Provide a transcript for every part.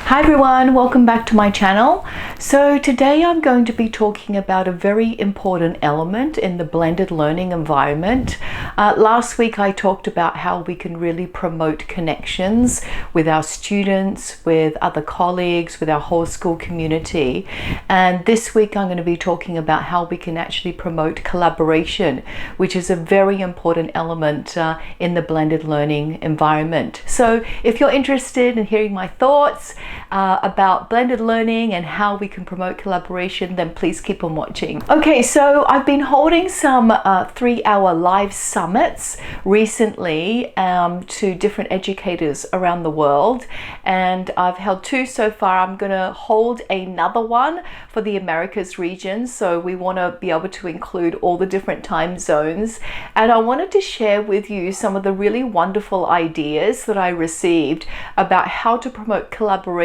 Hi everyone, welcome back to my channel. So today I'm going to be talking about a very important element in the blended learning environment. Last week I talked about how we can really promote connections with our students, with other colleagues, with our whole school community. And this week I'm going to be talking about how we can actually promote collaboration, which is a very important element in the blended learning environment. So if you're interested in hearing my thoughts about blended learning and how we can promote collaboration, then please keep on watching. Okay, so I've been holding some 3-hour live summits recently to different educators around the world, and I've held 2 so far. I'm going to hold another one for the Americas region, so we want to be able to include all the different time zones, and I wanted to share with you some of the really wonderful ideas that I received about how to promote collaboration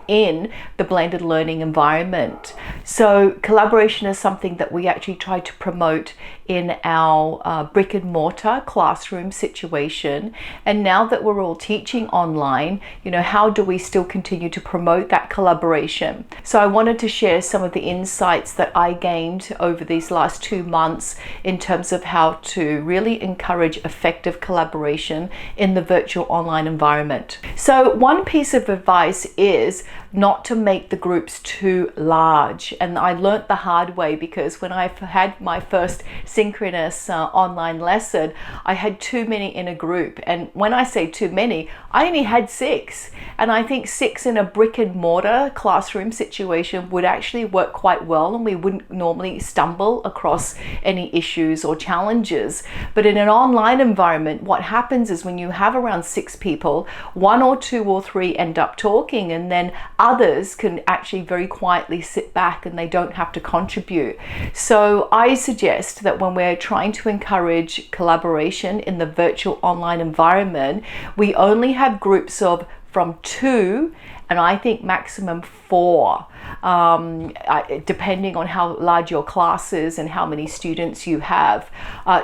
in the blended learning environment. So collaboration is something that we actually try to promote in our brick and mortar classroom situation, and now that we're all teaching online, how do we still continue to promote that collaboration? So I wanted to share some of the insights that I gained over these last 2 months in terms of how to really encourage effective collaboration in the virtual online environment. So one piece of advice is not to make the groups too large, and I learnt the hard way, because when I had my first synchronous online lesson, I had too many in a group, and when I say too many, I only had 6, and I think 6 in a brick and mortar classroom situation would actually work quite well, and we wouldn't normally stumble across any issues or challenges. But in an online environment, what happens is when you have around 6 people, 1 or 2 or 3 end up talking, and then others can actually very quietly sit back and they don't have to contribute. So I suggest that when we're trying to encourage collaboration in the virtual online environment, we only have groups of from 2 and I think maximum 4, depending on how large your class is and how many students you have.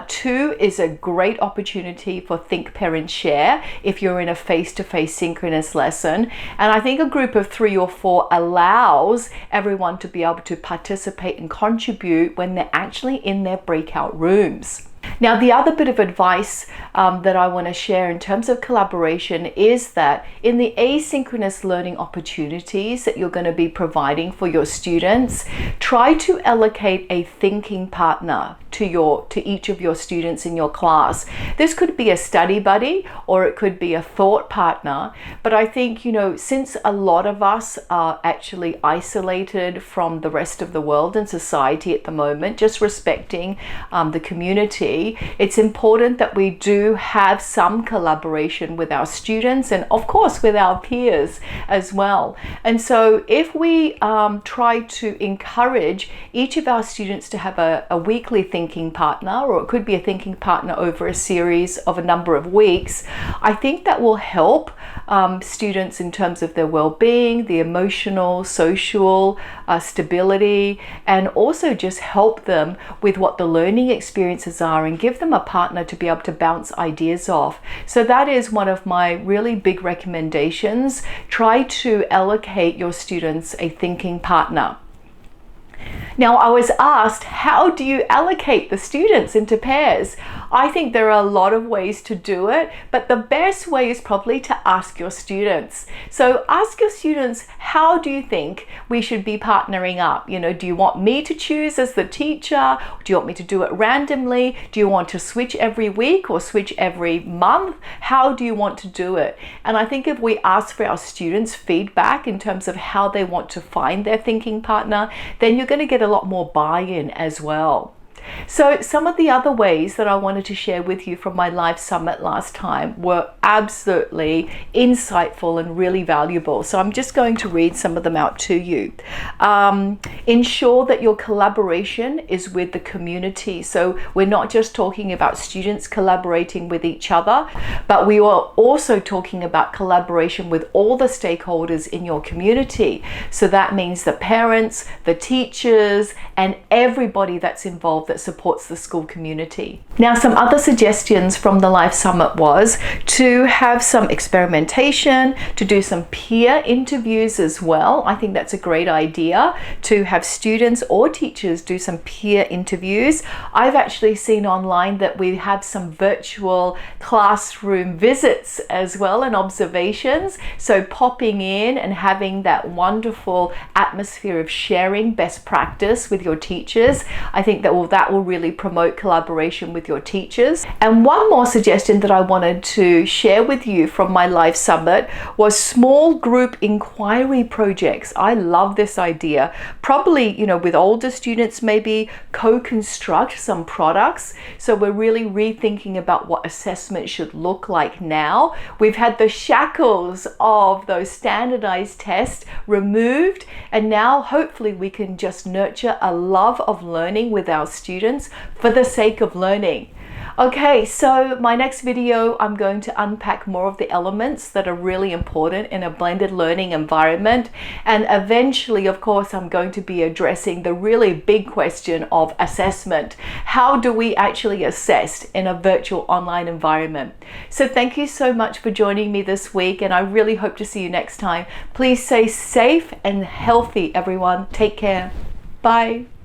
2 is a great opportunity for think, pair and share if you're in a face-to-face synchronous lesson, and I think a group of 3 or 4 allows everyone to be able to participate and contribute when they're actually in their breakout rooms. Now, the other bit of advice that I want to share in terms of collaboration is that in the asynchronous learning opportunities that you're going to be providing for your students, try to allocate a thinking partner to each of your students in your class. This could be a study buddy or it could be a thought partner, but I think, since a lot of us are actually isolated from the rest of the world and society at the moment, just respecting the community, it's important that we do have some collaboration with our students and of course with our peers as well. And so if we try to encourage each of our students to have a weekly thinking partner, or it could be a thinking partner over a series of a number of weeks, I think that will help students in terms of their well-being, the emotional, social stability, and also just help them with what the learning experiences are and give them a partner to be able to bounce ideas off. So that is one of my really big recommendations. Try to allocate your students a thinking partner. Now, I was asked, how do you allocate the students into pairs? I think there are a lot of ways to do it, but the best way is probably to ask your students. So ask your students, how do you think we should be partnering up? Do you want me to choose as the teacher? Do you want me to do it randomly? Do you want to switch every week or switch every month? How do you want to do it? And I think if we ask for our students feedback in terms of how they want to find their thinking partner, then you're going to get a lot more buy-in as well. So some of the other ways that I wanted to share with you from my live summit last time were absolutely insightful and really valuable. So I'm just going to read some of them out to you. Ensure that your collaboration is with the community. So we're not just talking about students collaborating with each other, but we are also talking about collaboration with all the stakeholders in your community. So that means the parents, the teachers, and everybody that's involved that supports the school community. Now, some other suggestions from the Life Summit was to have some experimentation, to do some peer interviews as well. I think that's a great idea, to have students or teachers do some peer interviews. I've actually seen online that we have some virtual classroom visits as well and observations. So popping in and having that wonderful atmosphere of sharing best practice with your teachers. I think that will really promote collaboration with your teachers. And one more suggestion that I wanted to share with you from my Life Summit was small group inquiry projects. I love this idea. Probably, with older students, maybe co-construct some products. So we're really rethinking about what assessment should look like now. We've had the shackles of those standardized tests removed, and now hopefully we can just nurture a love of learning with our students for the sake of learning. Okay, so my next video, I'm going to unpack more of the elements that are really important in a blended learning environment. And eventually, of course, I'm going to be addressing the really big question of assessment. How do we actually assess in a virtual online environment? So thank you so much for joining me this week, and I really hope to see you next time. Please stay safe and healthy, everyone. Take care. Bye.